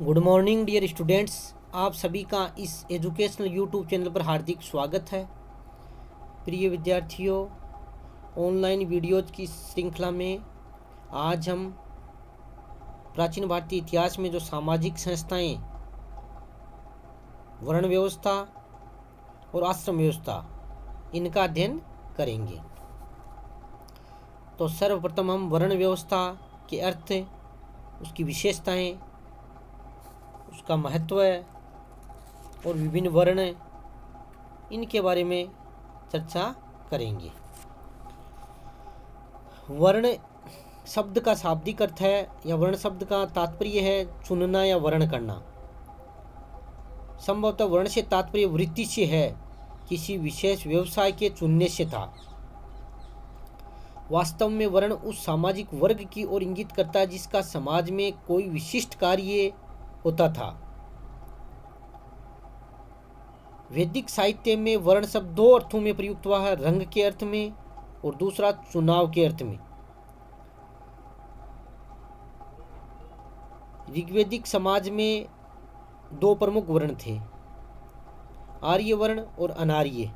Good morning dear students. आप सभी का इस एजुकेशनल यूट्यूब चैनल पर हार्दिक स्वागत है। प्रिय विद्यार्थियों, ऑनलाइन वीडियोज की श्रृंखला में आज हम प्राचीन भारतीय इतिहास में जो सामाजिक संस्थाएं, वर्ण व्यवस्था और आश्रम व्यवस्था, इनका अध्ययन करेंगे। तो सर्वप्रथम हम वर्ण व्यवस्था के अर्थ, उसकी विशेषताएं, उसका महत्व और विभिन्न वर्ण, इनके बारे में चर्चा करेंगे। वर्ण शब्द का शाब्दिक अर्थ है या वर्ण शब्द का तात्पर्य है चुनना या वर्ण करना। संभवतः वर्ण से तात्पर्य वृत्ति से है, किसी विशेष व्यवसाय के चुनने से था। वास्तव में वर्ण उस सामाजिक वर्ग की ओर इंगित करता है जिसका समाज में कोई विशिष्ट कार्य होता था। वैदिक साहित्य में वर्ण शब्द दो अर्थों में प्रयुक्त हुआ है, रंग के अर्थ में और दूसरा चुनाव के अर्थ में। ऋग्वैदिक समाज में दो प्रमुख वर्ण थे, आर्य वर्ण और अनार्य।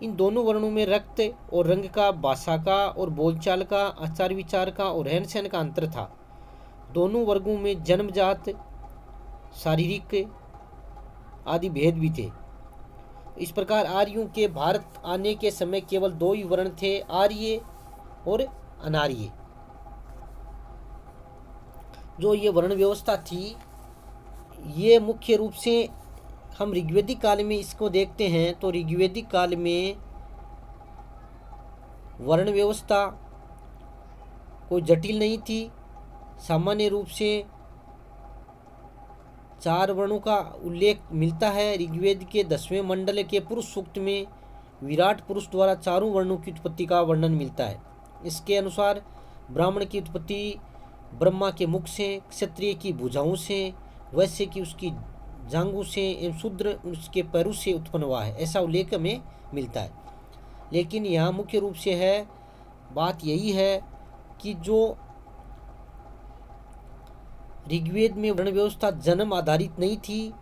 इन दोनों वर्णों में रक्त और रंग का, भाषा का और बोलचाल का, आचार विचार का और रहन सहन का अंतर था। दोनों वर्गों में जन्मजात, शारीरिक आदि भेद भी थे। इस प्रकार आर्यों के भारत आने के समय केवल दो ही वर्ण थे, आर्य और अनार्य। जो ये वर्ण व्यवस्था थी, ये मुख्य रूप से हम ऋग्वैदिक काल में इसको देखते हैं तो ऋग्वैदिक काल में वर्ण व्यवस्था कोई जटिल नहीं थी। सामान्य रूप से चार वर्णों का उल्लेख मिलता है। ऋग्वेद के 10वें मंडल के पुरुष सूक्त में विराट पुरुष द्वारा चारों वर्णों की उत्पत्ति का वर्णन मिलता है। इसके अनुसार ब्राह्मण की उत्पत्ति ब्रह्मा के मुख से, क्षत्रिय की भुजाओं से, वैश्य की उसकी जांघों से एवं शूद्र उसके पैरों से उत्पन्न हुआ है, ऐसा उल्लेख में मिलता है। लेकिन यहाँ मुख्य रूप से है बात यही है कि जो ऋग्वेद में वर्ण व्यवस्था जन्म आधारित नहीं थी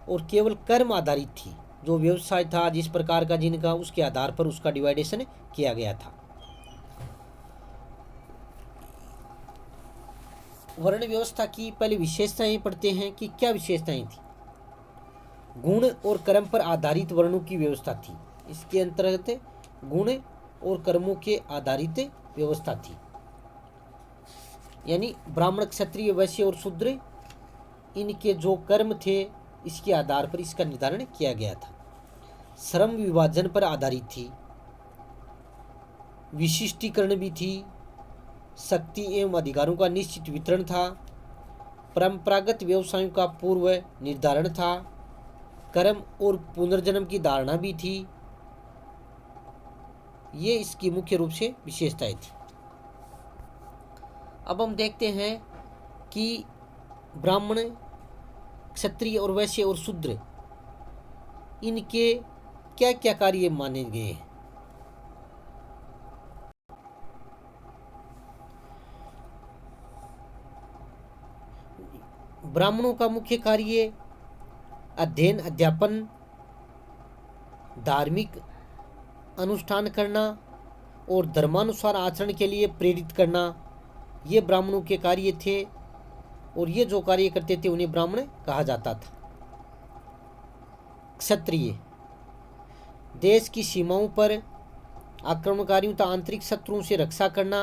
और केवल कर्म आधारित थी। जो व्यवसाय था जिस प्रकार का जिनका, उसके आधार पर उसका डिवाइडेशन किया गया था। वर्ण व्यवस्था की पहले विशेषताएं पढ़ते हैं कि क्या विशेषताएं थी। गुण और कर्म पर आधारित वर्णों की व्यवस्था थी। इसके अंतर्गत गुण और कर्मों के आधारित व्यवस्था थी, यानी ब्राह्मण, क्षत्रिय, वैश्य और शूद्र, इनके जो कर्म थे इसके आधार पर इसका निर्धारण किया गया था। श्रम विभाजन पर आधारित थी, विशिष्टीकरण भी थी, शक्ति एवं अधिकारों का निश्चित वितरण था, परंपरागत व्यवसायों का पूर्व निर्धारण था, कर्म और पुनर्जन्म की धारणा भी थी। ये इसकी मुख्य रूप से विशेषताएं थी। अब हम देखते हैं कि ब्राह्मण, क्षत्रिय और वैश्य और शूद्र, इनके क्या क्या कार्य माने गए हैं। ब्राह्मणों का मुख्य कार्य अध्ययन, अध्यापन, धार्मिक अनुष्ठान करना और धर्मानुसार आचरण के लिए प्रेरित करना, ये ब्राह्मणों के कार्य थे। और ये जो कार्य करते थे उन्हें ब्राह्मण कहा जाता था। क्षत्रिय देश की सीमाओं पर आक्रमणकारियों तथा आंतरिक शत्रुओं से रक्षा करना,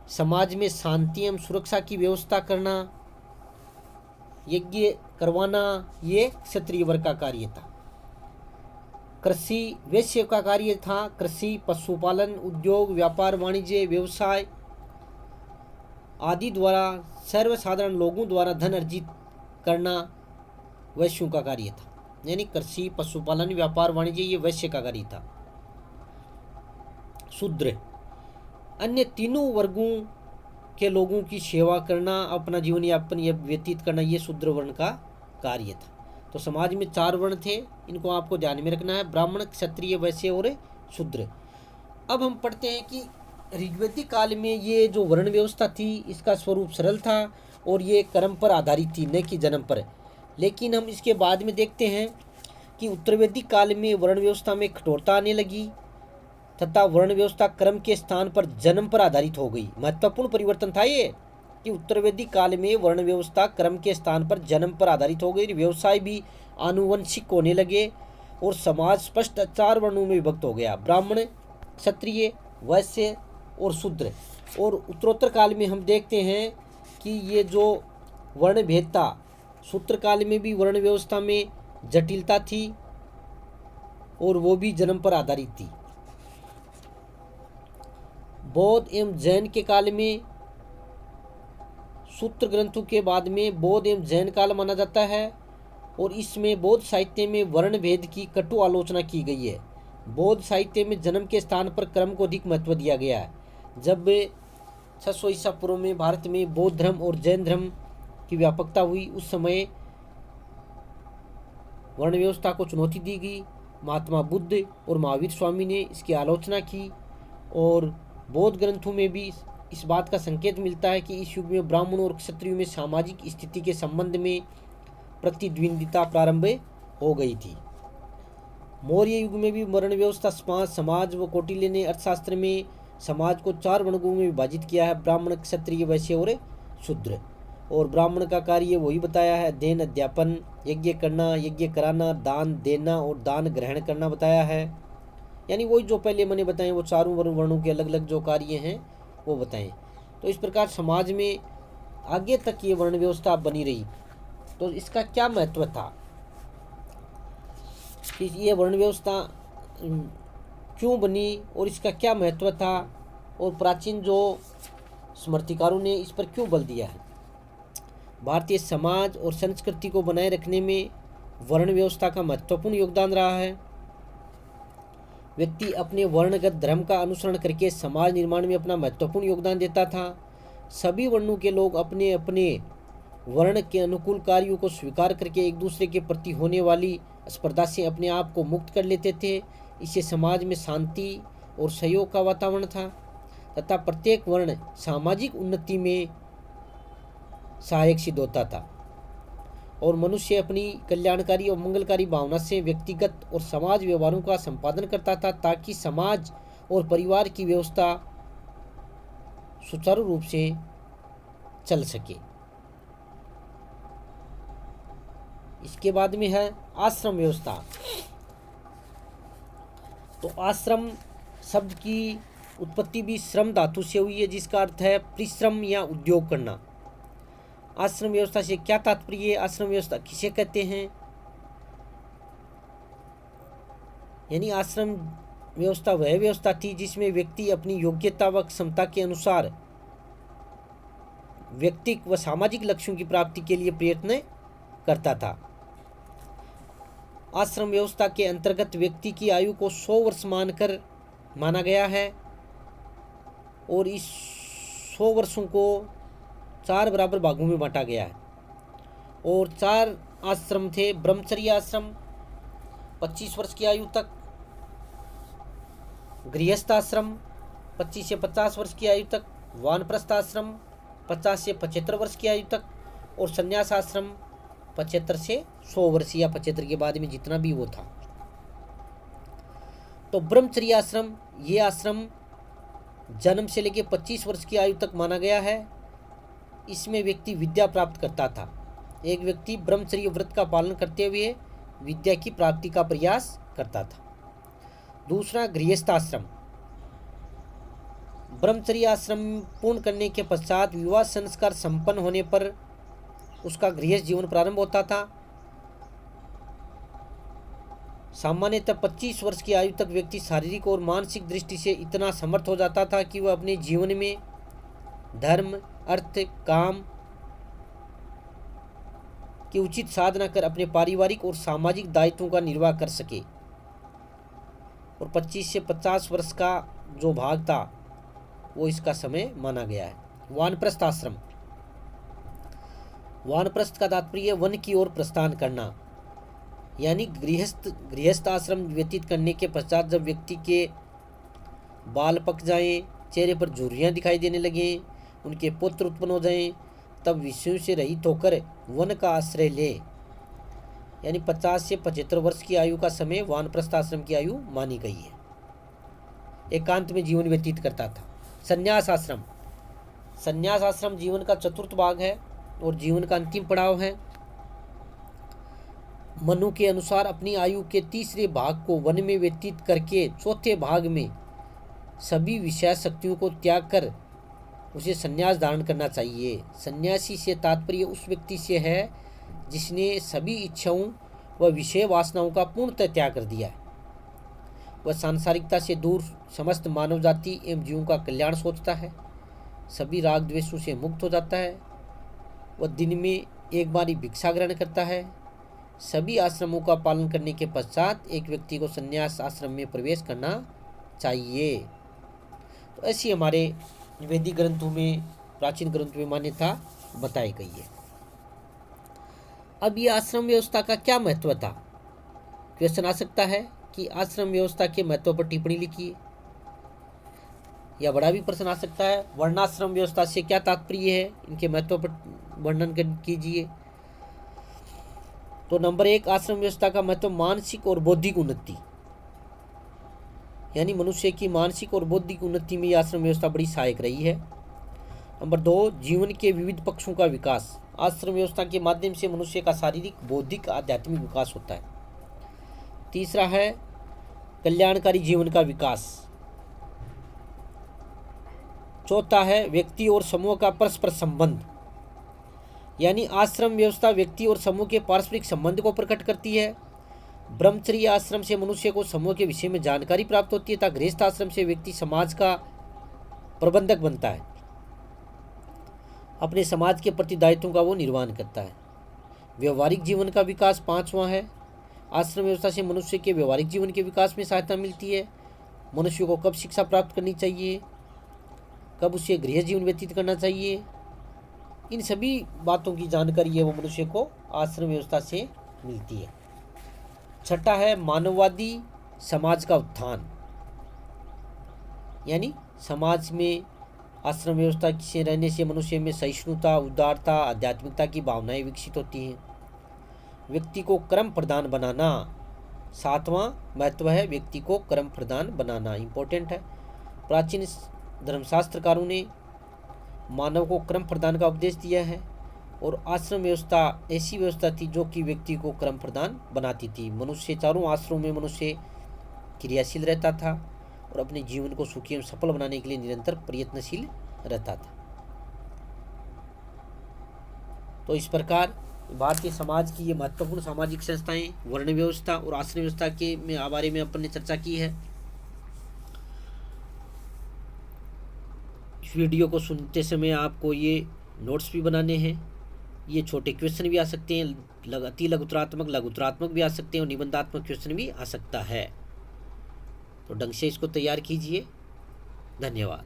समाज में शांति एवं सुरक्षा की व्यवस्था करना, यज्ञ करवाना, ये क्षत्रिय वर्ग का कार्य था। कृषि वैश्य का कार्य था। कृषि, पशुपालन, उद्योग, व्यापार, वाणिज्य, व्यवसाय आदि द्वारा सर्वसाधारण लोगों द्वारा धन अर्जित करना वैश्यों का कार्य था। यानी कृषि, पशुपालन, व्यापार, वाणिज्य, ये वैश्य का कार्य था। शूद्र अन्य तीनों वर्गों के लोगों की सेवा करना, अपना जीवन यापन व्यतीत करना, ये शूद्र वर्ण का कार्य था। तो समाज में चार वर्ण थे, इनको आपको ध्यान में रखना है, ब्राह्मण, क्षत्रिय, वैश्य और शूद्र। अब हम पढ़ते हैं कि ऋग्वैदिक काल में ये जो वर्ण व्यवस्था थी इसका स्वरूप सरल था और ये कर्म पर आधारित थी, न कि जन्म पर। लेकिन हम इसके बाद में देखते हैं कि उत्तर वैदिक काल में वर्ण व्यवस्था में कठोरता आने लगी तथा वर्ण व्यवस्था कर्म के स्थान पर जन्म पर आधारित हो गई। महत्वपूर्ण परिवर्तन था ये कि उत्तर वैदिक काल में वर्ण व्यवस्था कर्म के स्थान पर जन्म पर आधारित हो गई। व्यवसाय भी आनुवंशिक होने लगे और समाज स्पष्ट 4 वर्णों में विभक्त हो गया, ब्राह्मण, क्षत्रिय, वैश्य और शूद्र। और उत्तरोत्तर काल में हम देखते हैं कि ये जो वर्ण भेद था, सूत्र काल में भी वर्ण व्यवस्था में जटिलता थी और वो भी जन्म पर आधारित थी। बौद्ध एवं जैन के काल में सूत्र ग्रंथों के बाद में बौद्ध एवं जैन काल माना जाता है और इसमें बौद्ध साहित्य में वर्ण भेद की कटु आलोचना की गई है। बौद्ध साहित्य में जन्म के स्थान पर कर्म को अधिक महत्व दिया गया है। जब 600 ईसा पूर्व में भारत में बौद्ध धर्म और जैन धर्म की व्यापकता हुई, उस समय वर्ण व्यवस्था को चुनौती दी गई। महात्मा बुद्ध और महावीर स्वामी ने इसकी आलोचना की और बौद्ध ग्रंथों में भी इस बात का संकेत मिलता है कि इस युग में ब्राह्मणों और क्षत्रियों में सामाजिक स्थिति के संबंध में प्रतिद्वंदिता प्रारंभ हो गई थी। मौर्य युग में भी वर्ण व्यवस्था समाज व कौटिल्य ने अर्थशास्त्र में समाज को 4 वर्गों में विभाजित किया है, ब्राह्मण, क्षत्रिय, वैश्य और शूद्र। और ब्राह्मण का कार्य वही बताया है, अध्ययन, अध्यापन, यज्ञ करना, यज्ञ कराना, दान देना और दान ग्रहण करना बताया है। यानी वही जो पहले मैंने बताए वो चारों वर्णों के अलग अलग जो कार्य हैं वो बताएं। तो इस प्रकार समाज में आगे तक ये वर्ण व्यवस्था बनी रही। तो इसका क्या महत्व था कि ये वर्ण व्यवस्था क्यों बनी और इसका क्या महत्व था और प्राचीन जो स्मृतिकारों ने इस पर क्यों बल दिया है। भारतीय समाज और संस्कृति को बनाए रखने में वर्ण व्यवस्था का महत्वपूर्ण योगदान रहा है। व्यक्ति अपने वर्णगत धर्म का अनुसरण करके समाज निर्माण में अपना महत्वपूर्ण योगदान देता था। सभी वर्णों के लोग अपने अपने वर्ण के अनुकूल कार्यों को स्वीकार करके एक दूसरे के प्रति होने वाली स्पर्धा से अपने आप को मुक्त कर लेते थे। इससे समाज में शांति और सहयोग का वातावरण था तथा प्रत्येक वर्ण सामाजिक उन्नति में सहायक सिद्ध होता था और मनुष्य अपनी कल्याणकारी और मंगलकारी भावना से व्यक्तिगत और समाज व्यवहारों का संपादन करता था ताकि समाज और परिवार की व्यवस्था सुचारू रूप से चल सके। इसके बाद में है आश्रम व्यवस्था। तो आश्रम शब्द की उत्पत्ति भी श्रम धातु से हुई है, जिसका अर्थ है परिश्रम या उद्योग करना। आश्रम व्यवस्था से क्या तात्पर्य है, आश्रम व्यवस्था किसे कहते हैं? यानी आश्रम व्यवस्था वह व्यवस्था थी जिसमें व्यक्ति अपनी योग्यता व क्षमता के अनुसार व्यक्तिक व सामाजिक लक्ष्यों की प्राप्ति के लिए प्रयत्न करता था। आश्रम व्यवस्था के अंतर्गत व्यक्ति की आयु को 100 वर्ष मानकर माना गया है और इस 100 वर्षों को 4 बराबर भागों में बांटा गया है और 4 आश्रम थे। ब्रह्मचर्य आश्रम 25 वर्ष की आयु तक, गृहस्थ आश्रम 25 से 50 वर्ष की आयु तक, वानप्रस्थ आश्रम 50 से 75 वर्ष की आयु तक और संन्यास आश्रम 75 से 100 वर्ष या 75 के बाद में जितना भी वो था। तो ब्रह्मचर्य आश्रम, ये आश्रम जन्म से लेकर 25 वर्ष की आयु तक माना गया है। इसमें व्यक्ति विद्या प्राप्त करता था। एक व्यक्ति ब्रह्मचर्य व्रत का पालन करते हुए विद्या की प्राप्ति का प्रयास करता था। दूसरा गृहस्थ आश्रम, ब्रह्मचर्य आश्रम पूर्ण करने के पश्चात विवाह संस्कार संपन्न होने पर उसका गृहस्थ जीवन प्रारंभ होता था। सामान्यतः 25 वर्ष की आयु तक व्यक्ति शारीरिक और मानसिक दृष्टि से इतना समर्थ हो जाता था कि वह अपने जीवन में धर्म, अर्थ, काम की उचित साधना कर अपने पारिवारिक और सामाजिक दायित्वों का निर्वाह कर सके। और 25 से 50 वर्ष का जो भाग था वो इसका समय माना गया है। वानप्रस्थ आश्रम, वानप्रस्थ का तात्पर्य वन की ओर प्रस्थान करना, यानी गृहस्थ आश्रम व्यतीत करने के पश्चात जब व्यक्ति के बाल पक जाएं, चेहरे पर झुर्रियाँ दिखाई देने लगें, उनके पुत्र उत्पन्न हो जाएं, तब विषयों से रहित होकर वन का आश्रय ले। यानी 50 से 75 वर्ष की आयु का समय वानप्रस्थ आश्रम की आयु मानी गई है। एकांत में जीवन व्यतीत करता था। संन्यास आश्रम, संन्यास आश्रम जीवन का चतुर्थ भाग है और जीवन का अंतिम पड़ाव है। मनु के अनुसार अपनी आयु के तीसरे भाग को वन में व्यतीत करके चौथे भाग में सभी विषय शक्तियों को त्याग कर उसे संन्यास धारण करना चाहिए। सन्यासी से तात्पर्य उस व्यक्ति से है जिसने सभी इच्छाओं व विषय वासनाओं का पूर्णतः त्याग कर दिया है। वह सांसारिकता से दूर समस्त मानव जाति एवं जीवों का कल्याण सोचता है, सभी राग द्वेषों से मुक्त हो जाता है। वह दिन में एक बार ही भिक्षा ग्रहण करता है। सभी आश्रमों का पालन करने के पश्चात एक व्यक्ति को संन्यास आश्रम में प्रवेश करना चाहिए। तो ऐसी हमारे वैदिक ग्रंथों में, प्राचीन ग्रंथों में मान्यता बताई गई है। अब ये आश्रम व्यवस्था का क्या महत्व था? क्वेश्चन आ सकता है कि आश्रम व्यवस्था के महत्व पर टिप्पणी लिखिए, या बड़ा भी प्रश्न आ सकता है वर्णाश्रम व्यवस्था से क्या तात्पर्य है, इनके महत्व पर वर्णन कीजिए। तो नंबर 1, आश्रम व्यवस्था का महत्व मानसिक और बौद्धिक उन्नति, यानी मनुष्य की मानसिक और बौद्धिक उन्नति में यह आश्रम व्यवस्था बड़ी सहायक रही है। नंबर 2, जीवन के विविध पक्षों का विकास। आश्रम व्यवस्था के माध्यम से मनुष्य का शारीरिक, बौद्धिक, आध्यात्मिक विकास होता है। तीसरा है कल्याणकारी जीवन का विकास। चौथा है व्यक्ति और समूह का परस्पर संबंध, यानी आश्रम व्यवस्था व्यक्ति और समूह के पारस्परिक संबंध को प्रकट करती है। ब्रह्मचर्य आश्रम से मनुष्य को समूह के विषय में जानकारी प्राप्त होती है तथा गृहस्थ आश्रम से व्यक्ति समाज का प्रबंधक बनता है, अपने समाज के प्रति दायित्वों का वो निर्वहन करता है। व्यवहारिक जीवन का विकास 5वां है। आश्रम व्यवस्था से मनुष्य के व्यवहारिक जीवन के विकास में सहायता मिलती है। मनुष्य को कब शिक्षा प्राप्त करनी चाहिए, कब उसे गृह जीवन व्यतीत करना चाहिए, इन सभी बातों की जानकारी है वो मनुष्य को आश्रम व्यवस्था से मिलती है। छठा है मानववादी समाज का उत्थान, यानी समाज में आश्रम व्यवस्था से रहने से मनुष्य में सहिष्णुता, उदारता, आध्यात्मिकता की भावनाएं विकसित होती हैं। व्यक्ति को कर्म प्रधान बनाना, 7वां महत्व है व्यक्ति को कर्म प्रधान बनाना, इम्पोर्टेंट है। प्राचीन धर्मशास्त्रकारों ने मानव को क्रम प्रदान का उपदेश दिया है और आश्रम व्यवस्था ऐसी व्यवस्था थी जो कि व्यक्ति को क्रम प्रदान बनाती थी। मनुष्य चारों आश्रमों में मनुष्य क्रियाशील रहता था और अपने जीवन को सुखी एवं सफल बनाने के लिए निरंतर प्रयत्नशील रहता था। तो इस प्रकार भारतीय समाज की ये महत्वपूर्ण सामाजिक संस्थाएं, वर्ण व्यवस्था और आश्रम व्यवस्था के बारे में अपन ने चर्चा की है। इस वीडियो को सुनते समय आपको ये नोट्स भी बनाने हैं। ये छोटे क्वेश्चन भी आ सकते हैं, अति लघुतरात्मक, लघुतरात्मक भी आ सकते हैं और निबंधात्मक क्वेश्चन भी आ सकता है। तो ढंग से इसको तैयार कीजिए। धन्यवाद।